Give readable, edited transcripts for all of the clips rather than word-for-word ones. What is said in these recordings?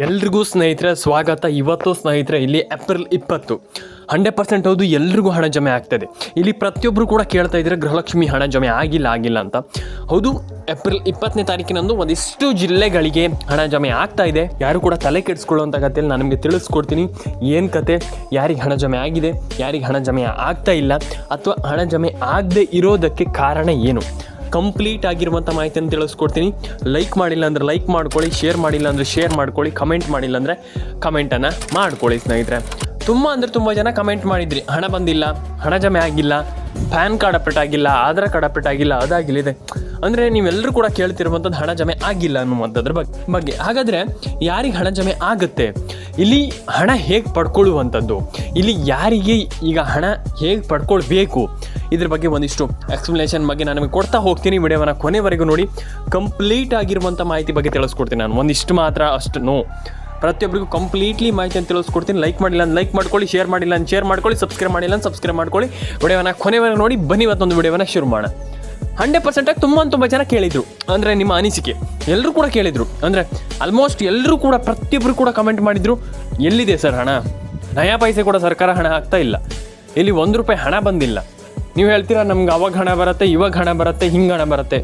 ಎಲ್ರಿಗೂ ಸ್ನೇಹಿತರೆ ಸ್ವಾಗತ. ಇವತ್ತು ಸ್ನೇಹಿತರೆ ಇಲ್ಲಿ ಏಪ್ರಿಲ್ 20 100% ಹೌದು, ಎಲ್ರಿಗೂ ಹಣ ಜಮೆ ಆಗ್ತಾಯಿದೆ. ಇಲ್ಲಿ ಪ್ರತಿಯೊಬ್ಬರು ಕೂಡ ಕೇಳ್ತಾ ಇದ್ದಾರೆ ಗೃಹಲಕ್ಷ್ಮಿ ಹಣ ಜಮೆ ಆಗಿಲ್ಲ ಅಂತ. ಹೌದು, ಏಪ್ರಿಲ್ 20ನೇ ತಾರೀಕಿನಂದು ಒಂದಿಷ್ಟು ಜಿಲ್ಲೆಗಳಿಗೆ ಹಣ ಜಮೆ ಆಗ್ತಾ ಇದೆ. ಯಾರು ಕೂಡ ತಲೆ ಕೆಡಿಸ್ಕೊಳ್ಳುವಂಥ ಕಥೆಯಲ್ಲಿ ನಾನು ನಿಮಗೆ ತಿಳಿಸ್ಕೊಡ್ತೀನಿ ಏನು ಕತೆ, ಯಾರಿಗೆ ಹಣ ಜಮೆ ಆಗಿದೆ, ಯಾರಿಗೆ ಹಣ ಜಮೆ ಆಗ್ತಾ ಇಲ್ಲ, ಅಥವಾ ಹಣ ಜಮೆ ಆಗದೆ ಇರೋದಕ್ಕೆ ಕಾರಣ ಏನು, ಕಂಪ್ಲೀಟ್ ಆಗಿರುವಂಥ ಮಾಹಿತಿಯನ್ನು ತಿಳಿಸ್ಕೊಡ್ತೀನಿ. ಲೈಕ್ ಮಾಡಿಲ್ಲ ಅಂದರೆ ಲೈಕ್ ಮಾಡ್ಕೊಳ್ಳಿ, ಶೇರ್ ಮಾಡಿಲ್ಲ ಅಂದರೆ ಶೇರ್ ಮಾಡ್ಕೊಳ್ಳಿ, ಕಮೆಂಟ್ ಮಾಡಿಲ್ಲ ಅಂದರೆ ಕಮೆಂಟನ್ನು ಮಾಡ್ಕೊಳ್ಳಿ. ಸ್ನೇಹಿತರೆ, ತುಂಬ ಜನ ಕಮೆಂಟ್ ಮಾಡಿದ್ರಿ, ಹಣ ಬಂದಿಲ್ಲ, ಹಣ ಜಮೆ ಆಗಿಲ್ಲ, ಪ್ಯಾನ್ ಕಾರ್ಡ್ ಅಪ್ಡೇಟ್ ಆಗಿಲ್ಲ, ಆಧಾರ್ ಕಾರ್ಡ್ ಅಪ್ಡೇಟ್ ಆಗಿಲ್ಲ, ಅದಾಗಿಲ್ಲಿದೆ ಅಂದರೆ ನೀವೆಲ್ಲರೂ ಕೂಡ ಕೇಳ್ತಿರುವಂಥದ್ದು ಹಣ ಜಮೆ ಆಗಿಲ್ಲ ಅನ್ನುವಂಥದ್ರ ಬಗ್ಗೆ. ಹಾಗಾದರೆ ಯಾರಿಗೆ ಹಣ ಜಮೆ ಆಗುತ್ತೆ, ಇಲ್ಲಿ ಹಣ ಹೇಗೆ ಪಡ್ಕೊಳ್ಳುವಂಥದ್ದು, ಇಲ್ಲಿ ಯಾರಿಗೆ ಈಗ ಹಣ ಹೇಗೆ ಪಡ್ಕೊಳ್ಬೇಕು, ಇದ್ರ ಬಗ್ಗೆ ಒಂದಿಷ್ಟು ಎಕ್ಸ್ಪ್ಲನೇಷನ್ ಬಗ್ಗೆ ನಾನು ನಿಮಗೆ ಕೊಡ್ತಾ ಹೋಗ್ತೀನಿ. ವಿಡಿಯೋವನ್ನು ಕೊನೆವರೆಗೂ ನೋಡಿ, ಕಂಪ್ಲೀಟ್ ಆಗಿರುವಂಥ ಮಾಹಿತಿ ಬಗ್ಗೆ ತಿಳಿಸ್ಕೊಡ್ತೀನಿ. ನಾನು ಒಂದಿಷ್ಟು ಮಾತ್ರ ಅಷ್ಟು ಪ್ರತಿಯೊಬ್ಬರಿಗೂ ಕಂಪ್ಲೀಟ್ಲಿ ಮಾಹಿತಿಯನ್ನು ತಿಳಿಸ್ಕೊಡ್ತೀನಿ. ಲೈಕ್ ಮಾಡಿಲ್ಲ ಅಂತ ಲೈಕ್ ಮಾಡ್ಕೊಳ್ಳಿ, ಶೇರ್ ಮಾಡಿಲ್ಲ ಅಂತ ಶೇರ್ ಮಾಡ್ಕೊಳ್ಳಿ, ಸಬ್ಸ್ಕ್ರೈಬ್ ಮಾಡಿಲ್ಲ ಅಂತ ಸಬ್ಸ್ಕ್ರೈಬ್ ಮಾಡ್ಕೊಳ್ಳಿ. ವಿಡಿಯೋವನ್ನು ಕೊನೆವರೆಗೂ ನೋಡಿ. ಬನ್ನಿ ಇವತ್ತೊಂದು ವಿಡಿಯೋವನ್ನು ಶುರು ಮಾಡೋಣ. 100% ತುಂಬ ಜನ ಕೇಳಿದರು, ಅಂದರೆ ನಿಮ್ಮ ಅನಿಸಿಕೆ ಎಲ್ಲರೂ ಕೂಡ ಕೇಳಿದರು, ಅಂದರೆ ಆಲ್ಮೋಸ್ಟ್ ಎಲ್ಲರೂ ಕೂಡ ಪ್ರತಿಯೊಬ್ಬರು ಕೂಡ ಕಮೆಂಟ್ ಮಾಡಿದರು, ಎಲ್ಲಿದೆ ಸರ್ ಹಣ, ನಯಾ ಪೈಸೆ ಕೂಡ ಸರ್ಕಾರ ಹಣ ಹಾಕ್ತಾ ಇಲ್ಲ, ಇಲ್ಲಿ ₹1 ಹಣ ಬಂದಿಲ್ಲ. ನೀವು ಹೇಳ್ತೀರಾ ನಮ್ಗೆ ಅವಾಗ ಹಣ ಬರುತ್ತೆ, ಇವಾಗ ಹಣ ಬರುತ್ತೆ, ಹಿಂಗೆ ಹಣ ಬರುತ್ತೆ.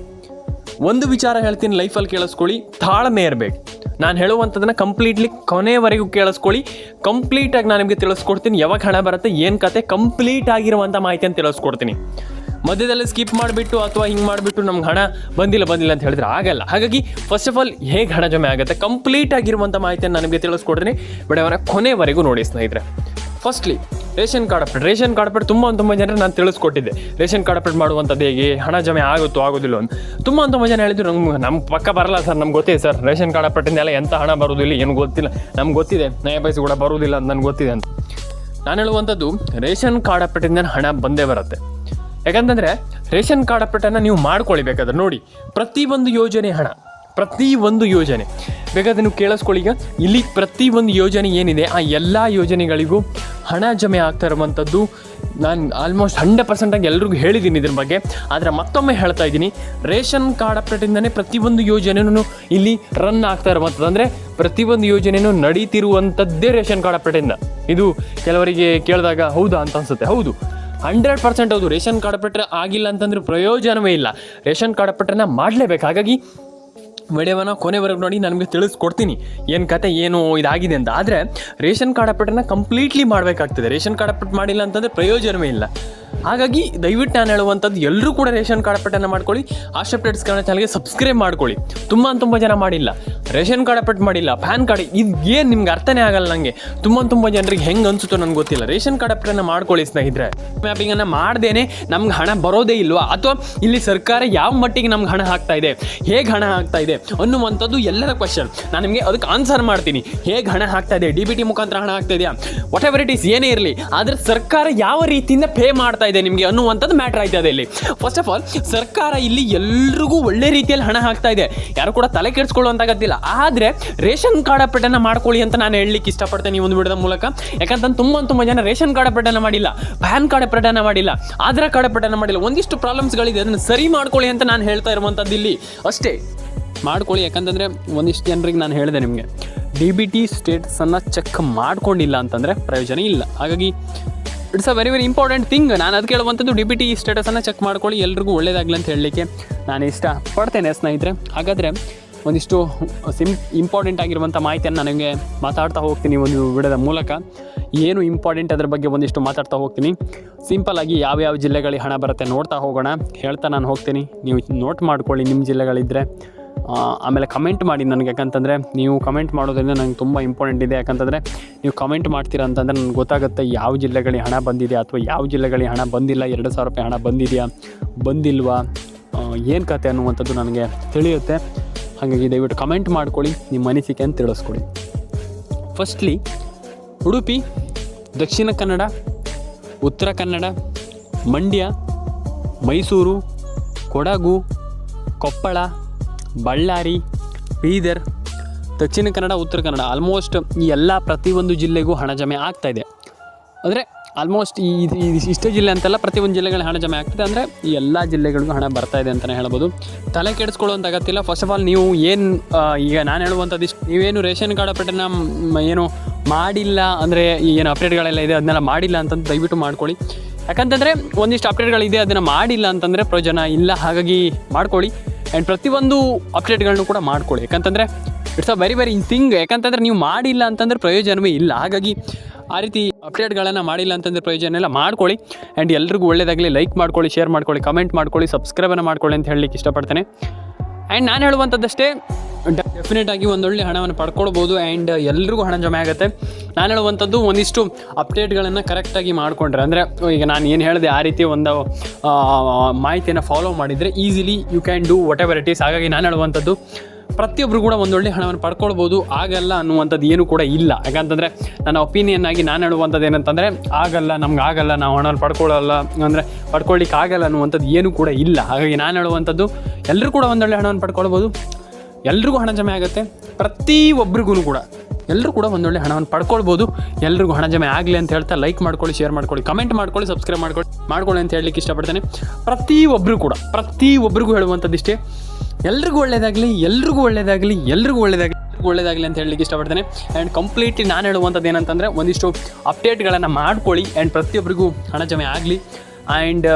ಒಂದು ವಿಚಾರ ಹೇಳ್ತೀನಿ, ಲೈಫಲ್ಲಿ ಕೇಳಿಸ್ಕೊಳ್ಳಿ, ತಾಳ್ಮೆ ಇರಬೇಕು. ನಾನು ಹೇಳುವಂಥದ್ದನ್ನು ಕಂಪ್ಲೀಟ್ಲಿ ಕೊನೆವರೆಗೂ ಕೇಳಿಸ್ಕೊಳ್ಳಿ. ಕಂಪ್ಲೀಟಾಗಿ ನಾನು ನಿಮಗೆ ತಿಳಿಸ್ಕೊಡ್ತೀನಿ, ಯಾವಾಗ ಹಣ ಬರುತ್ತೆ, ಏನು ಕತೆ, ಕಂಪ್ಲೀಟ್ ಆಗಿರುವಂಥ ಮಾಹಿತಿಯನ್ನು ತಿಳಿಸ್ಕೊಡ್ತೀನಿ. ಮಧ್ಯದಲ್ಲಿ ಸ್ಕಿಪ್ ಮಾಡಿಬಿಟ್ಟು ಅಥವಾ ಹಿಂಗೆ ಮಾಡಿಬಿಟ್ಟು ನಮ್ಗೆ ಹಣ ಬಂದಿಲ್ಲ ಅಂತ ಹೇಳಿದ್ರೆ ಆಗಲ್ಲ. ಹಾಗಾಗಿ ಫಸ್ಟ್ ಆಫ್ ಆಲ್ ಹೇಗೆ ಹಣ ಜಮೆ ಆಗುತ್ತೆ, ಕಂಪ್ಲೀಟ್ ಆಗಿರುವಂಥ ಮಾಹಿತಿಯನ್ನು ನಾನು ನಿಮಗೆ ತಿಳಿಸ್ಕೊಡ್ತೀನಿ. ವಿಡಿಯೋವನ್ನು ಕೊನೆವರೆಗೂ ನೋಡಿ ಸ್ನೇಹಿತರೆ. ಫಸ್ಟ್ಲಿ ರೇಷನ್ ಕಾರ್ಡ್ ಅಪ್ಡೇಟ್ ತುಂಬ ಜನರು ನಾನು ತಿಳಿಸ್ಕೊಟ್ಟಿದ್ದೆ. ರೇಷನ್ ಕಾರ್ಡ್ ಅಪ್ಡೇಟ್ ಮಾಡುವಂಥದ್ದು ಹೇಗೆ, ಹಣ ಜಮೆ ಆಗೋದಿಲ್ಲ ಅಂತ ತುಂಬ ಜನ ಹೇಳಿದ್ರು. ನಮ್ಮ ಪಕ್ಕ ಬರಲ್ಲ ಸರ್, ನಮ್ಗೆ ಗೊತ್ತಿದೆ ಸರ್, ರೇಷನ್ ಕಾರ್ಡ್ ಅಪ್ಡೇಟಿಂದೆಲ್ಲ ಎಂಥ ಹಣ ಬರೋದಿಲ್ಲ, ಏನು ಗೊತ್ತಿಲ್ಲ, ನಮ್ಗೆ ಗೊತ್ತಿದೆ, ನಯ ಪೈಸೆ ಕೂಡ ಬರೋದಿಲ್ಲ ಅಂತ ನನಗೆ ಗೊತ್ತಿದೆ ಅಂತ. ನಾನು ಹೇಳುವಂಥದ್ದು ರೇಷನ್ ಕಾರ್ಡ್ ಅಪ್ಡೇಟಿಂದ ಹಣ ಬಂದೇ ಬರುತ್ತೆ. ಯಾಕಂತಂದರೆ ರೇಷನ್ ಕಾರ್ಡ್ ಅಪ್ಡೇಟನ್ನು ನೀವು ಮಾಡ್ಕೊಳ್ಬೇಕಾದ್ರೆ ನೋಡಿ, ಪ್ರತಿಯೊಂದು ಯೋಜನೆ ಬೇಕಾದ್ರೆ ನೀವು ಕೇಳಿಸ್ಕೊಳ್ಳಿ. ಈಗ ಇಲ್ಲಿ ಪ್ರತಿಯೊಂದು ಯೋಜನೆ ಏನಿದೆ, ಆ ಎಲ್ಲ ಯೋಜನೆಗಳಿಗೂ ಹಣ ಜಮೆ ಆಗ್ತಾ ಇರುವಂಥದ್ದು ನಾನು ಆಲ್ಮೋಸ್ಟ್ 100% ಎಲ್ರಿಗೂ ಹೇಳಿದ್ದೀನಿ ಇದ್ರ ಬಗ್ಗೆ. ಆದರೆ ಮತ್ತೊಮ್ಮೆ ಹೇಳ್ತಾ ಇದ್ದೀನಿ, ರೇಷನ್ ಕಾರ್ಡ್ ಅಪ್ಡೇಟಿಂದನೇ ಪ್ರತಿಯೊಂದು ಯೋಜನೆಯೂ ಇಲ್ಲಿ ರನ್ ಆಗ್ತಾ ಇರುವಂಥದ್ದು, ಅಂದರೆ ಪ್ರತಿಯೊಂದು ಯೋಜನೆಯೂ ನಡೀತಿರುವಂಥದ್ದೇ ರೇಷನ್ ಕಾರ್ಡ್ ಅಪ್ಡೇಟಿಂದ. ಇದು ಕೆಲವರಿಗೆ ಕೇಳಿದಾಗ ಹೌದಾ ಅಂತ ಅನಿಸುತ್ತೆ. ಹೌದು, 100% ಹೌದು. ರೇಷನ್ ಕಾರ್ಡ್ ಅಪ್ಡೇಟ್ ಆಗಿಲ್ಲ ಅಂತಂದ್ರೆ ಪ್ರಯೋಜನವೇ ಇಲ್ಲ. ರೇಷನ್ ಕಾರ್ಡ್ ಅಪ್ಡೇಟನ್ನು ಮಾಡಲೇಬೇಕು. ಹಾಗಾಗಿ ವಿಡಿಯೋವನ್ನು ಕೊನೆವರೆಗೂ ನೋಡಿ, ನನಗೆ ತಿಳಿಸ್ಕೊಡ್ತೀನಿ ಏನು ಕತೆ, ಏನು ಇದಾಗಿದೆ ಅಂತ. ಆದರೆ ರೇಷನ್ ಕಾರ್ಡ್ ಅಪ್ಡೇಟನ್ನು ಕಂಪ್ಲೀಟ್ಲಿ ಮಾಡಬೇಕಾಗ್ತದೆ. ರೇಷನ್ ಕಾರ್ಡ್ ಅಪ್ಡೇಟ್ ಮಾಡಿಲ್ಲ ಅಂತಂದರೆ ಪ್ರಯೋಜನವೇ ಇಲ್ಲ. ಹಾಗಾಗಿ ದಯವಿಟ್ಟು ನಾನು ಹೇಳುವಂಥದ್ದು ಎಲ್ಲರೂ ಕೂಡ ರೇಷನ್ ಕಾರ್ಡ್ ಅಪ್ಡೇಟನ್ನು ಮಾಡ್ಕೊಳ್ಳಿ. ಆಶಾ ಅಪ್ಡೇಟ್ಸ್ ಕನ್ನಡ ಚಾನಲ್ಗೆ ಸಬ್ಸ್ಕ್ರೈಬ್ ಮಾಡ್ಕೊಳ್ಳಿ. ತುಂಬ ಜನ ಮಾಡಿಲ್ಲ, ರೇಷನ್ ಕಾರ್ಡ್ ಅಪ್ಡೇಟ್ ಮಾಡಿಲ್ಲ, ಪ್ಯಾನ್ ಕಾರ್ಡ್, ಇದು ಏನು ನಿಮ್ಗೆ ಅರ್ಥನೇ ಆಗಲ್ಲ. ನನಗೆ ತುಂಬ ಜನರಿಗೆ ಹೆಂಗೆ ಅನಿಸುತ್ತೋ ನನಗೆ ಗೊತ್ತಿಲ್ಲ. ರೇಷನ್ ಕಾರ್ಡ್ ಅಪ್ಡೇಟನ್ನು ಮಾಡ್ಕೊಳ್ಳಿ ಸ್ನೇಹಿತರೆ. ಮ್ಯಾಪಿಂಗನ್ನು ಮಾಡ್ದೇನೆ ನಮ್ಗೆ ಹಣ ಬರೋದೇ ಇಲ್ವಾ, ಅಥವಾ ಇಲ್ಲಿ ಸರ್ಕಾರ ಯಾವ ಮಟ್ಟಿಗೆ ನಮ್ಗೆ ಹಣ ಹಾಕ್ತಾ ಇದೆ, ಹೇಗೆ ಹಣ ಹಾಕ್ತಾ ಇದೆ ಅನ್ನುವಂಥದ್ದು ಎಲ್ಲರ ಕ್ವಶನ್. ನಾನು ನಿಮಗೆ ಅದಕ್ಕೆ ಆನ್ಸರ್ ಮಾಡ್ತೀನಿ. ಹೇಗೆ ಹಣ ಹಾಕ್ತಾ ಇದೆ, DBT ಮುಖಾಂತರ ಹಣ ಹಾಕ್ತಾ ಇದೆಯಾ, ವಾಟ್ ಎವರ್ ಇಟ್ ಈಸ್, ಏನೇ ಇರಲಿ, ಆದರೆ ಸರ್ಕಾರ ಯಾವ ರೀತಿಯಿಂದ ಪೇ ಮಾಡ್ತಾ ಇದೆ ನಿಮಗೆ ಅನ್ನುವಂಥದ್ದು ಮ್ಯಾಟ್ರ್ ಆಯ್ತದೆ ಇಲ್ಲಿ. ಫಸ್ಟ್ ಆಫ್ ಆಲ್ ಸರ್ಕಾರ ಇಲ್ಲಿ ಎಲ್ರಿಗೂ ಒಳ್ಳೆ ರೀತಿಯಲ್ಲಿ ಹಣ ಹಾಕ್ತಾ ಇದೆ, ಯಾರು ಕೂಡ ತಲೆ ಕೆಡಿಸ್ಕೊಳ್ಳುವಂತ ಗೊತ್ತಿಲ್ಲ. ಆದರೆ ರೇಷನ್ ಕಾರ್ಡ್ ಅಪ್ಡೇಟನ್ನು ಮಾಡ್ಕೊಳ್ಳಿ ಅಂತ ನಾನು ಹೇಳಲಿಕ್ಕೆ ಇಷ್ಟಪಡ್ತೇನೆ ಈ ಒಂದು ವಿಡಿಯೋದ ಮೂಲಕ. ಯಾಕಂತಂದ್ರೆ ತುಂಬ ಜನ ರೇಷನ್ ಕಾರ್ಡ್ ಅಪ್ಡೇಟನ್ನು ಮಾಡಿಲ್ಲ, ಪ್ಯಾನ್ ಕಾರ್ಡ್ ಅಪ್ಡೇಟನ್ನು ಮಾಡಿಲ್ಲ, ಆಧಾರ್ ಕಾರ್ಡ್ ಅಪ್ಡೇಟನ್ನು ಮಾಡಿಲ್ಲ, ಒಂದಿಷ್ಟು ಪ್ರಾಬ್ಲಮ್ಸ್ಗಳಿದೆ, ಅದನ್ನು ಸರಿ ಮಾಡ್ಕೊಳ್ಳಿ ಅಂತ ನಾನು ಹೇಳ್ತಾ ಇರುವಂಥದ್ದು ಇಲ್ಲಿ ಅಷ್ಟೇ. ಮಾಡ್ಕೊಳ್ಳಿ. ಯಾಕಂತಂದರೆ ಒಂದಿಷ್ಟು ಜನರಿಗೆ ನಾನು ಹೇಳಿದೆ, ನಿಮಗೆ DBT ಸ್ಟೇಟಸನ್ನು ಚೆಕ್ ಮಾಡ್ಕೊಂಡಿಲ್ಲ ಅಂತಂದರೆ ಪ್ರಯೋಜನ ಇಲ್ಲ. ಹಾಗಾಗಿ it's a very important thing. ನಾನು ಅದಕ್ಕೆ ಹೇಳುವಂಥದ್ದು DBT ಸ್ಟೇಟಸನ್ನು ಚೆಕ್ ಮಾಡ್ಕೊಳ್ಳಿ, ಎಲ್ರಿಗೂ ಒಳ್ಳೇದಾಗಲಿ ಅಂತ ಹೇಳಲಿಕ್ಕೆ ನಾನು ಇಷ್ಟಪಡ್ತೇನೆ ಸ್ನೇಹಿತರೆ. ಹಾಗಾದರೆ ಒಂದಿಷ್ಟು ಇಂಪಾರ್ಟೆಂಟ್ ಆಗಿರುವಂಥ ಮಾಹಿತಿಯನ್ನು ನನಗೆ ಮಾತಾಡ್ತಾ ಹೋಗ್ತೀನಿ ಒಂದು ವಿಡಿಯೋದ ಮೂಲಕ. ಏನು ಇಂಪಾರ್ಟೆಂಟ್ ಅದರ ಬಗ್ಗೆ ಒಂದಿಷ್ಟು ಮಾತಾಡ್ತಾ ಹೋಗ್ತೀನಿ. ಸಿಂಪಲ್ಲಾಗಿ ಯಾವ್ಯಾವ ಜಿಲ್ಲೆಗಳಿಗೆ ಹಣ ಬರುತ್ತೆ ನೋಡ್ತಾ ಹೋಗೋಣ, ಹೇಳ್ತಾ ನಾನು ಹೋಗ್ತೀನಿ. ನೀವು ನೋಟ್ ಮಾಡ್ಕೊಳ್ಳಿ ನಿಮ್ಮ ಜಿಲ್ಲೆಗಳಿದ್ದರೆ. ಆಮೇಲೆ ಕಮೆಂಟ್ ಮಾಡಿ ನನಗೆ, ಯಾಕಂತಂದರೆ ನೀವು ಕಮೆಂಟ್ ಮಾಡೋದ್ರಿಂದ ನನಗೆ ತುಂಬ ಇಂಪಾರ್ಟೆಂಟ್ ಇದೆ. ಯಾಕಂತಂದರೆ ನೀವು ಕಮೆಂಟ್ ಮಾಡ್ತೀರಾ ಅಂತಂದರೆ ನನಗೆ ಗೊತ್ತಾಗುತ್ತೆ ಯಾವ ಜಿಲ್ಲೆಗಳಿಗೆ ಹಣ ಬಂದಿದೆ ಅಥವಾ ಯಾವ ಜಿಲ್ಲೆಗಳಿಗೆ ಹಣ ಬಂದಿಲ್ಲ, ₹2,000 ಹಣ ಬಂದಿದೆಯಾ ಬಂದಿಲ್ವಾ, ಏನು ಕತೆ ಅನ್ನುವಂಥದ್ದು ನನಗೆ ತಿಳಿಯುತ್ತೆ. ಹಾಗಾಗಿ ದಯವಿಟ್ಟು ಕಮೆಂಟ್ ಮಾಡ್ಕೊಳ್ಳಿ, ನಿಮ್ಮ ಅನಿಸಿಕೆಯನ್ನು ತಿಳಿಸ್ಕೊಡಿ. ಫಸ್ಟ್ಲಿ ಉಡುಪಿ, ದಕ್ಷಿಣ ಕನ್ನಡ, ಉತ್ತರ ಕನ್ನಡ, ಮಂಡ್ಯ, ಮೈಸೂರು, ಕೊಡಗು, ಕೊಪ್ಪಳ, ಬಳ್ಳಾರಿ, ಬೀದರ್, ದಕ್ಷಿಣ ಕನ್ನಡ, ಉತ್ತರ ಕನ್ನಡ, ಆಲ್ಮೋಸ್ಟ್ ಈ ಎಲ್ಲ ಪ್ರತಿಯೊಂದು ಜಿಲ್ಲೆಗೂ ಹಣ ಜಮೆ ಆಗ್ತಾಯಿದೆ. ಅಂದರೆ ಆಲ್ಮೋಸ್ಟ್ ಇಷ್ಟೇ ಜಿಲ್ಲೆ ಅಂತಲ್ಲ, ಪ್ರತಿಯೊಂದು ಜಿಲ್ಲೆಗಳ ಹಣ ಜಮೆ ಆಗ್ತದೆ. ಅಂದರೆ ಈ ಎಲ್ಲ ಜಿಲ್ಲೆಗಳಿಗೂ ಹಣ ಬರ್ತಾ ಇದೆ ಅಂತಲೇ ಹೇಳ್ಬೋದು. ತಲೆ ಕೆಡಿಸ್ಕೊಳ್ಳುವಂಥ ಅಗತ್ಯ ಇಲ್ಲ. ಫಸ್ಟ್ ಆಫ್ ಆಲ್ ನೀವು ಏನು ಈಗ ನಾನು ಹೇಳುವಂಥದ್ದು ಇಷ್ಟು, ನೀವೇನು ರೇಷನ್ ಕಾರ್ಡ್ ಅಪ್ಡೇಟನ್ನು ಏನು ಮಾಡಿಲ್ಲ ಅಂದರೆ ಏನು ಅಪ್ಡೇಟ್ಗಳೆಲ್ಲ ಇದೆ ಅದನ್ನೆಲ್ಲ ಮಾಡಿಲ್ಲ ಅಂತಂದು ದಯವಿಟ್ಟು ಮಾಡ್ಕೊಳ್ಳಿ. ಯಾಕಂತಂದರೆ ಒಂದಿಷ್ಟು ಅಪ್ಡೇಟ್ಗಳಿದೆ ಅದನ್ನು ಮಾಡಿಲ್ಲ ಅಂತಂದರೆ ಪ್ರಯೋಜನ ಇಲ್ಲ. ಹಾಗಾಗಿ ಮಾಡ್ಕೊಳ್ಳಿ. ಆ್ಯಂಡ್ ಪ್ರತಿಯೊಂದು ಅಪ್ಡೇಟ್ಗಳನ್ನು ಕೂಡ ಮಾಡ್ಕೊಳ್ಳಿ. ಯಾಕಂತಂದರೆ ಇಟ್ಸ್ ಅ ವೆರಿ ಥಿಂಗ್. ಯಾಕಂತಂದರೆ ನೀವು ಮಾಡಿಲ್ಲ ಅಂತಂದರೆ ಪ್ರಯೋಜನವೇ ಇಲ್ಲ. ಹಾಗಾಗಿ ಆ ರೀತಿ ಅಪ್ಡೇಟ್ಗಳನ್ನು ಮಾಡಿಲ್ಲ ಅಂತಂದರೆ ಪ್ರಯೋಜನ ಎಲ್ಲ ಮಾಡ್ಕೊಳ್ಳಿ. ಆ್ಯಂಡ್ ಎಲ್ರಿಗೂ ಒಳ್ಳೆಯದಾಗಲಿ. ಲೈಕ್ ಮಾಡ್ಕೊಳ್ಳಿ, ಶೇರ್ ಮಾಡ್ಕೊಳ್ಳಿ, ಕಮೆಂಟ್ ಮಾಡ್ಕೊಳ್ಳಿ, ಸಬ್ಸ್ಕ್ರೈಬನ್ನು ಮಾಡ್ಕೊಳ್ಳಿ ಅಂತ ಹೇಳಲಿಕ್ಕೆ ಇಷ್ಟಪಡ್ತೇನೆ. ಆ್ಯಂಡ್ ನಾನು ಹೇಳುವಂಥದ್ದಷ್ಟೇ, ಡೆಫಿನೆಟಾಗಿ ಒಂದೊಳ್ಳೆ ಹಣವನ್ನು ಪಡ್ಕೊಳ್ಬೋದು. ಆ್ಯಂಡ್ ಎಲ್ರಿಗೂ ಹಣ ಜಮೆ ಆಗುತ್ತೆ. ನಾನು ಹೇಳುವಂಥದ್ದು ಒಂದಿಷ್ಟು ಅಪ್ಡೇಟ್ಗಳನ್ನು ಕರೆಕ್ಟಾಗಿ ಮಾಡಿಕೊಂಡ್ರೆ, ಅಂದರೆ ಈಗ ನಾನು ಏನು ಹೇಳಿದೆ ಆ ರೀತಿ ಒಂದು ಮಾಹಿತಿಯನ್ನು ಫಾಲೋ ಮಾಡಿದರೆ easily you can do whatever it is. ಹಾಗಾಗಿ ನಾನು ಹೇಳುವಂಥದ್ದು ಪ್ರತಿಯೊಬ್ಬರು ಕೂಡ ಒಂದೊಳ್ಳೆ ಹಣವನ್ನು ಪಡ್ಕೊಳ್ಬೋದು. ಆಗಲ್ಲ ಅನ್ನುವಂಥದ್ದು ಏನೂ ಕೂಡ ಇಲ್ಲ. ಯಾಕಂತಂದರೆ ನನ್ನ ಒಪಿನಿಯನ್ ಆಗಿ ನಾನು ಹೇಳುವಂಥದ್ದು ಏನಂತಂದರೆ ಆಗಲ್ಲ, ನಮ್ಗೆ ಆಗಲ್ಲ, ನಾವು ಹಣವನ್ನು ಪಡ್ಕೊಳ್ಳಲ್ಲ ಅಂದರೆ ಪಡ್ಕೊಳ್ಳಿಕ್ಕೆ ಆಗಲ್ಲ ಅನ್ನುವಂಥದ್ದು ಏನೂ ಕೂಡ ಇಲ್ಲ. ಹಾಗಾಗಿ ನಾನು ಹೇಳುವಂಥದ್ದು ಎಲ್ಲರೂ ಕೂಡ ಒಂದೊಳ್ಳೆ ಹಣವನ್ನು ಪಡ್ಕೊಳ್ಬೋದು. ಎಲ್ರಿಗೂ ಹಣ ಜಮೆ ಆಗುತ್ತೆ. ಪ್ರತಿಯೊಬ್ಬರಿಗೂ ಕೂಡ ಎಲ್ಲರೂ ಕೂಡ ಒಂದೊಳ್ಳೆ ಹಣವನ್ನು ಪಡ್ಕೊಳ್ಬೋದು. ಎಲ್ರಿಗೂ ಹಣ ಜಮೆ ಆಗಲಿ ಅಂತ ಹೇಳ್ತಾ ಲೈಕ್ ಮಾಡ್ಕೊಳ್ಳಿ, ಶೇರ್ ಮಾಡ್ಕೊಳ್ಳಿ, ಕಮೆಂಟ್ ಮಾಡ್ಕೊಳ್ಳಿ, ಸಬ್ಸ್ಕ್ರೈಬ್ ಮಾಡ್ಕೊಳ್ಳಿ ಅಂತ ಹೇಳಲಿಕ್ಕೆ ಇಷ್ಟಪಡ್ತೇನೆ. ಪ್ರತಿಯೊಬ್ಬರಿಗೂ ಹೇಳುವಂಥದ್ದು ಇಷ್ಟೇ, ಎಲ್ರಿಗೂ ಒಳ್ಳೆಯದಾಗಲಿ, ಎಲ್ರಿಗೂ ಒಳ್ಳೆಯದಾಗಲಿ, ಎಲ್ರಿಗೂ ಒಳ್ಳೆಯದಾಗಲಿ ಅಂತ ಹೇಳಲಿಕ್ಕೆ ಇಷ್ಟಪಡ್ತೇನೆ. ಆ್ಯಂಡ್ ಕಂಪ್ಲೀಟ್ಲಿ ನಾನು ಹೇಳುವಂಥದ್ದು ಏನಂತಂದರೆ ಒಂದಿಷ್ಟು ಅಪ್ಡೇಟ್ಗಳನ್ನು ಮಾಡ್ಕೊಳ್ಳಿ. ಆ್ಯಂಡ್ ಪ್ರತಿಯೊಬ್ಬರಿಗೂ ಹಣ ಜಮೆ ಆಗಲಿ. ಆ್ಯಂಡ್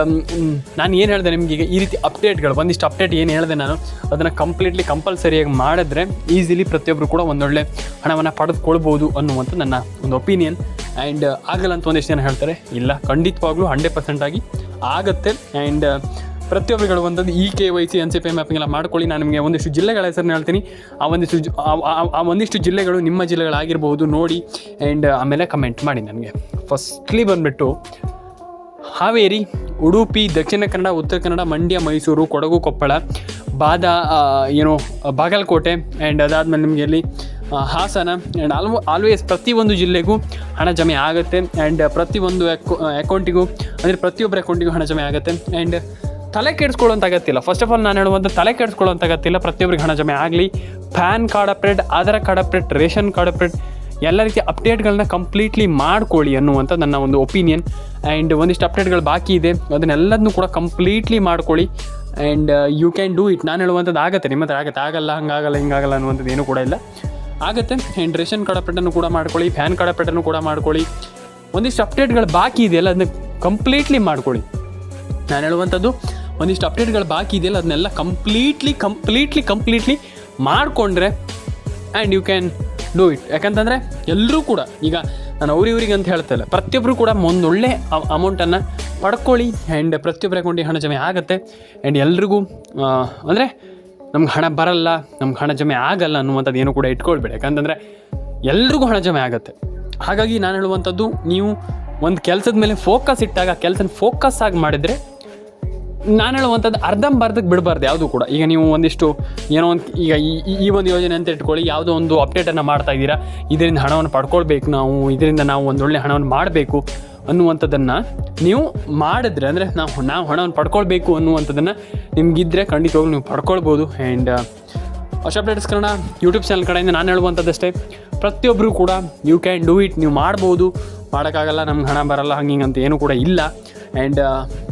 ನಾನು ಏನು ಹೇಳಿದೆ ನಿಮಗೆ, ಈಗ ಈ ರೀತಿ ಅಪ್ಡೇಟ್ಗಳು ಒಂದಿಷ್ಟು ಅಪ್ಡೇಟ್ ಏನು ಹೇಳಿದೆ ನಾನು ಅದನ್ನು ಕಂಪ್ಲೀಟ್ಲಿ ಕಂಪಲ್ಸರಿಯಾಗಿ ಮಾಡಿದ್ರೆ ಈಸಿಲಿ ಪ್ರತಿಯೊಬ್ಬರು ಕೂಡ ಒಂದೊಳ್ಳೆ ಹಣವನ್ನು ಪಡೆದುಕೊಳ್ಬೋದು ಅನ್ನುವಂಥ ನನ್ನ ಒಂದು ಒಪಿನಿಯನ್. ಆ್ಯಂಡ್ ಆಗಲ್ಲ ಅಂತ ಒಂದಿಷ್ಟು ಜನ ಹೇಳ್ತಾರೆ, ಇಲ್ಲ, ಖಂಡಿತವಾಗ್ಲೂ 100% ಆಗಿ ಆಗುತ್ತೆ. ಆ್ಯಂಡ್ ಪ್ರತಿಯೊಬ್ಬರು ಹೇಳುವಂಥದ್ದು ಈ KYC NCPI ಮ್ಯಾಪಿಂಗ್ ಎಲ್ಲ ಮಾಡ್ಕೊಳ್ಳಿ. ನಾನು ನಿಮಗೆ ಒಂದಿಷ್ಟು ಜಿಲ್ಲೆಗಳ ಹೆಸರನ್ನು ಹೇಳ್ತೀನಿ. ಆ ಒಂದಿಷ್ಟು ಜಿಲ್ಲೆಗಳು ನಿಮ್ಮ ಜಿಲ್ಲೆಗಳಾಗಿರ್ಬೋದು, ನೋಡಿ. ಆ್ಯಂಡ್ ಆಮೇಲೆ ಕಮೆಂಟ್ ಮಾಡಿ ನನಗೆ. ಫಸ್ಟ್ಲಿ ಬಂದುಬಿಟ್ಟು ಹಾವೇರಿ, ಉಡುಪಿ, ದಕ್ಷಿಣ ಕನ್ನಡ, ಉತ್ತರ ಕನ್ನಡ, ಮಂಡ್ಯ, ಮೈಸೂರು, ಕೊಡಗು, ಕೊಪ್ಪಳ, ಬಾಗಲಕೋಟೆ. ಆ್ಯಂಡ್ ಅದಾದಮೇಲೆ ನಿಮಗೆ ಇಲ್ಲಿ ಹಾಸನ. ಆ್ಯಂಡ್ ಆಲ್ವೇಸ್ ಪ್ರತಿಯೊಂದು ಜಿಲ್ಲೆಗೂ ಹಣ ಜಮೆ ಆಗುತ್ತೆ. ಆ್ಯಂಡ್ ಪ್ರತಿಯೊಂದು ಅಕೌಂಟಿಗೂ ಅಂದರೆ ಪ್ರತಿಯೊಬ್ಬರ ಅಕೌಂಟಿಗೂ ಹಣ ಜಮೆ ಆಗುತ್ತೆ. ಆ್ಯಂಡ್ ತಲೆ ಕೆಡಿಸ್ಕೊಳ್ಳೋಂಥ ಅಗತ್ಯ. ಫಸ್ಟ್ ಆಫ್ ಆಲ್ ನಾನು ಹೇಳುವಂಥ ತಲೆ ಕೆಡಿಸ್ಕೊಳ್ಳೋಂಥ ಅಗತ್ಯ. ಪ್ರತಿಯೊಬ್ಬರಿಗೆ ಹಣ ಜಮೆ ಆಗಲಿ. PAN card update, Aadhaar card update, ration card update, ಎಲ್ಲ ರೀತಿಯ ಅಪ್ಡೇಟ್ಗಳನ್ನ ಕಂಪ್ಲೀಟ್ಲಿ ಮಾಡ್ಕೊಳ್ಳಿ ಅನ್ನುವಂಥ ನನ್ನ ಒಂದು ಒಪಿನಿಯನ್. ಆ್ಯಂಡ್ ಒಂದಿಷ್ಟು ಅಪ್ಡೇಟ್ಗಳು ಬಾಕಿ ಇದೆ, ಅದನ್ನೆಲ್ಲದನ್ನೂ ಕೂಡ ಕಂಪ್ಲೀಟ್ಲಿ ಮಾಡ್ಕೊಳ್ಳಿ. And you can do it. ನಾನು ಹೇಳುವಂಥದ್ದು ಆಗುತ್ತೆ, ನಿಮ್ಮ ಹತ್ರ ಆಗುತ್ತೆ. ಆಗಲ್ಲ, ಹಂಗಾಗಲ್ಲ, ಹಿಂಗಾಗಲ್ಲ ಅನ್ನುವಂಥದ್ದು ಏನೂ ಕೂಡ ಇಲ್ಲ, ಆಗುತ್ತೆ. ಆ್ಯಂಡ್ ರೇಷನ್ ಕಾರ್ಡ್ ಅಪ್ಡೇಟನ್ನು ಕೂಡ ಮಾಡ್ಕೊಳ್ಳಿ, ಪ್ಯಾನ್ ಕಾರ್ಡ್ ಅಪ್ಡೇಟನ್ನು ಕೂಡ ಮಾಡ್ಕೊಳ್ಳಿ. ಒಂದಿಷ್ಟು ಅಪ್ಡೇಟ್ಗಳು ಬಾಕಿ ಇದೆಯಲ್ಲ ಅದನ್ನ ಕಂಪ್ಲೀಟ್ಲಿ ಮಾಡ್ಕೊಳ್ಳಿ. ನಾನು ಹೇಳುವಂಥದ್ದು ಒಂದಿಷ್ಟು ಅಪ್ಡೇಟ್ಗಳು ಬಾಕಿ ಇದೆಯಲ್ಲ ಅದನ್ನೆಲ್ಲ ಕಂಪ್ಲೀಟ್ಲಿ ಮಾಡಿಕೊಂಡ್ರೆ and you can do it. ಯಾಕಂತಂದರೆ ಎಲ್ಲರೂ ಕೂಡ, ಈಗ ನಾನು ಅವ್ರಿಗೆ ಅಂತ ಹೇಳ್ತಾ ಇಲ್ಲ, ಪ್ರತಿಯೊಬ್ಬರು ಕೂಡ ಒಂದೊಳ್ಳೆ ಅಮೌಂಟನ್ನು ಪಡ್ಕೊಳ್ಳಿ. ಆ್ಯಂಡ್ ಪ್ರತಿಯೊಬ್ಬರ ಅಕೌಂಟಿಗೆ ಹಣ ಜಮೆ ಆಗುತ್ತೆ. ಆ್ಯಂಡ್ ಎಲ್ರಿಗೂ ಅಂದರೆ ನಮ್ಗೆ ಹಣ ಬರಲ್ಲ, ನಮ್ಗೆ ಹಣ ಜಮೆ ಆಗಲ್ಲ ಅನ್ನುವಂಥದ್ದು ಏನು ಕೂಡ ಇಟ್ಕೊಳ್ಬೇಡಿ. ಯಾಕಂತಂದರೆ ಎಲ್ರಿಗೂ ಹಣ ಜಮೆ ಆಗುತ್ತೆ. ಹಾಗಾಗಿ ನಾನು ಹೇಳುವಂಥದ್ದು, ನೀವು ಒಂದು ಕೆಲಸದ ಮೇಲೆ ಫೋಕಸ್ ಇಟ್ಟಾಗ ಕೆಲಸನ ಫೋಕಸ್ ಆಗಿ ಮಾಡಿದರೆ, ನಾನು ಹೇಳುವಂಥದ್ದು ಅರ್ಧಂಬರ್ಧಕ್ಕೆ ಬಿಡಬಾರ್ದು ಯಾವುದೂ ಕೂಡ. ಈಗ ನೀವು ಒಂದಿಷ್ಟು ಏನೋ ಒಂದು ಈಗ ಈ ಒಂದು ಯೋಜನೆ ಅಂತ ಇಟ್ಕೊಳ್ಳಿ, ಯಾವುದೋ ಒಂದು ಅಪ್ಡೇಟನ್ನು ಮಾಡ್ತಾ ಇದ್ದೀರಾ, ಇದರಿಂದ ಹಣವನ್ನು ಪಡ್ಕೊಳ್ಬೇಕು ನಾವು, ಇದರಿಂದ ನಾವು ಒಂದೊಳ್ಳೆ ಹಣವನ್ನು ಮಾಡಬೇಕು ಅನ್ನುವಂಥದ್ದನ್ನು ನೀವು ಮಾಡಿದ್ರೆ, ಅಂದರೆ ನಾವು ಹಣವನ್ನು ಪಡ್ಕೊಳ್ಬೇಕು ಅನ್ನುವಂಥದ್ದನ್ನು ನಿಮಗಿದ್ದರೆ ಖಂಡಿತವಾಗ್ಲೂ ನೀವು ಪಡ್ಕೊಳ್ಬೋದು. ಆ್ಯಂಡ್ ಹೊಸ ಅಪ್ಡೇಟ್ಸ್ ಕನ್ನಡ ಯೂಟ್ಯೂಬ್ ಚಾನಲ್ ಕಡೆಯಿಂದ ನಾನು ಹೇಳುವಂಥದ್ದಷ್ಟೇ, ಪ್ರತಿಯೊಬ್ಬರು ಕೂಡ ಯು ಕ್ಯಾನ್ ಡೂ ಇಟ್. ನೀವು ಮಾಡ್ಬೋದು, ಮಾಡೋಕ್ಕಾಗಲ್ಲ, ನಮ್ಗೆ ಹಣ ಬರಲ್ಲ, ಹಂಗಿಂಗಂತ ಏನೂ ಕೂಡ ಇಲ್ಲ. ಆ್ಯಂಡ್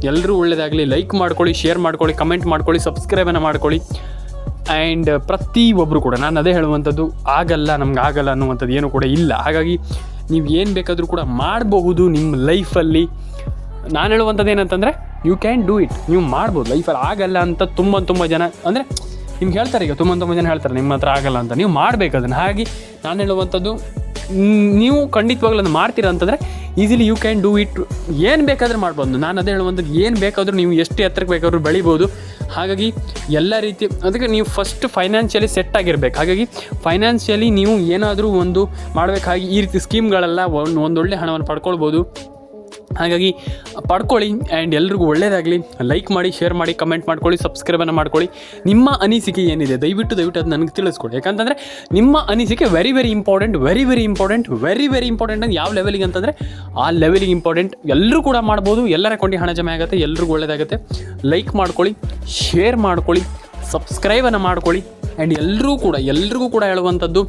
ಎಲ್ಲರೂ ಒಳ್ಳೆಯದಾಗಲಿ. ಲೈಕ್ ಮಾಡ್ಕೊಳ್ಳಿ, ಶೇರ್ ಮಾಡ್ಕೊಳ್ಳಿ, ಕಮೆಂಟ್ ಮಾಡ್ಕೊಳ್ಳಿ, ಸಬ್ಸ್ಕ್ರೈಬನ್ನು ಮಾಡ್ಕೊಳ್ಳಿ. ಆ್ಯಂಡ್ ಪ್ರತಿಯೊಬ್ಬರು ಕೂಡ ನಾನು ಅದೇ ಹೇಳುವಂಥದ್ದು, ಆಗಲ್ಲ, ನಮ್ಗೆ ಆಗಲ್ಲ ಅನ್ನುವಂಥದ್ದು ಏನೂ ಕೂಡ ಇಲ್ಲ. ಹಾಗಾಗಿ ನೀವು ಏನು ಬೇಕಾದರೂ ಕೂಡ ಮಾಡಬಹುದು ನಿಮ್ಮ ಲೈಫಲ್ಲಿ. ನಾನು ಹೇಳುವಂಥದ್ದು ಏನಂತಂದರೆ ಯು ಕ್ಯಾನ್ ಡೂ ಇಟ್. ನೀವು ಮಾಡ್ಬೋದು ಲೈಫಲ್ಲಿ. ಆಗಲ್ಲ ಅಂತ ತುಂಬ ಜನ ಅಂದರೆ ನಿಮ್ಗೆ ಹೇಳ್ತಾರೆ, ಈಗ ತುಂಬ ಜನ ಹೇಳ್ತಾರೆ ನಿಮ್ಮ ಹತ್ರ ಆಗಲ್ಲ ಅಂತ. ನೀವು ಮಾಡಬೇಕು ಅದನ್ನು. ಹಾಗೆ ನಾನು ಹೇಳುವಂಥದ್ದು, ನೀವು ಖಂಡಿತವಾಗ್ಲೂ ಅದನ್ನು ಮಾಡ್ತೀರಾ ಅಂತಂದರೆ easily you can do it. ಏನು ಬೇಕಾದರೂ ಮಾಡ್ಬೋದು. ನಾನು ಅದೇ ಹೇಳುವಂಥದ್ದು, ಏನು ಬೇಕಾದರೂ ನೀವು ಎಷ್ಟು ಎತ್ತರಕ್ಕೆ ಬೇಕಾದ್ರೂ ಬೆಳಿಬೋದು. ಹಾಗಾಗಿ ಎಲ್ಲ ರೀತಿ ಅದಕ್ಕೆ ನೀವು ಫಸ್ಟ್ ಫೈನಾನ್ಷಿಯಲಿ ಸೆಟ್ ಆಗಿರಬೇಕು. ಹಾಗಾಗಿ ಫೈನಾನ್ಷಿಯಲಿ ನೀವು ಏನಾದರೂ ಒಂದು ಮಾಡಬೇಕಾಗಿ ಈ ರೀತಿ ಸ್ಕೀಮ್ಗಳೆಲ್ಲ ಒಂದೊಳ್ಳೆ ಹಣವನ್ನು ಪಡ್ಕೊಳ್ಬೋದು. ಹಾಗಾಗಿ ಪಡ್ಕೊಳ್ಳಿ. ಆ್ಯಂಡ್ ಎಲ್ರಿಗೂ ಒಳ್ಳೆಯದಾಗಲಿ. ಲೈಕ್ ಮಾಡಿ, ಶೇರ್ ಮಾಡಿ, ಕಮೆಂಟ್ ಮಾಡ್ಕೊಳ್ಳಿ, ಸಬ್ಸ್ಕ್ರೈಬನ್ನು ಮಾಡ್ಕೊಳ್ಳಿ. ನಿಮ್ಮ ಅನಿಸಿಕೆ ಏನಿದೆ ದಯವಿಟ್ಟು ಅದು ನನಗೆ ತಿಳಿಸ್ಕೊಡಿ. ಯಾಕಂತಂದರೆ ನಿಮ್ಮ ಅನಿಸಿಕೆ ವೆರಿ ಇಂಪಾರ್ಟೆಂಟ್ ಅಂತ. ಯಾವ ಲೆವೆಲಿಗೆ ಅಂತಂದರೆ ಆ ಲೆವೆಲಿಗೆ ಇಂಪಾರ್ಟೆಂಟ್. ಎಲ್ಲರೂ ಕೂಡ ಮಾಡ್ಬೋದು. ಎಲ್ಲರ ಅಕೌಂಟಿಗೆ ಹಣ ಜಮೆ ಆಗುತ್ತೆ. ಎಲ್ರಿಗೂ ಒಳ್ಳೆಯದಾಗುತ್ತೆ. ಲೈಕ್ ಮಾಡ್ಕೊಳ್ಳಿ, ಶೇರ್ ಮಾಡ್ಕೊಳ್ಳಿ, ಸಬ್ಸ್ಕ್ರೈಬನ್ನು ಮಾಡ್ಕೊಳ್ಳಿ. ಆ್ಯಂಡ್ ಎಲ್ರಿಗೂ ಕೂಡ ಹೇಳುವಂಥದ್ದು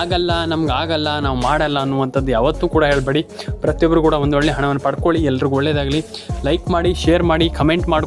ಆಗಲ್ಲ, ನಮ್ಗೆ ಆಗಲ್ಲ, ನಾವು ಮಾಡಲ್ಲ ಅನ್ನುವಂಥದ್ದು ಯಾವತ್ತೂ ಕೂಡ ಹೇಳಬೇಡಿ. ಪ್ರತಿಯೊಬ್ಬರು ಕೂಡ ಒಂದು ಒಳ್ಳೆ ಹಣವನ್ನು ಪಡ್ಕೊಳ್ಳಿ. ಎಲ್ರಿಗೂ ಒಳ್ಳೆಯದಾಗಲಿ. ಲೈಕ್ ಮಾಡಿ, ಶೇರ್ ಮಾಡಿ, ಕಮೆಂಟ್ ಮಾಡಿ.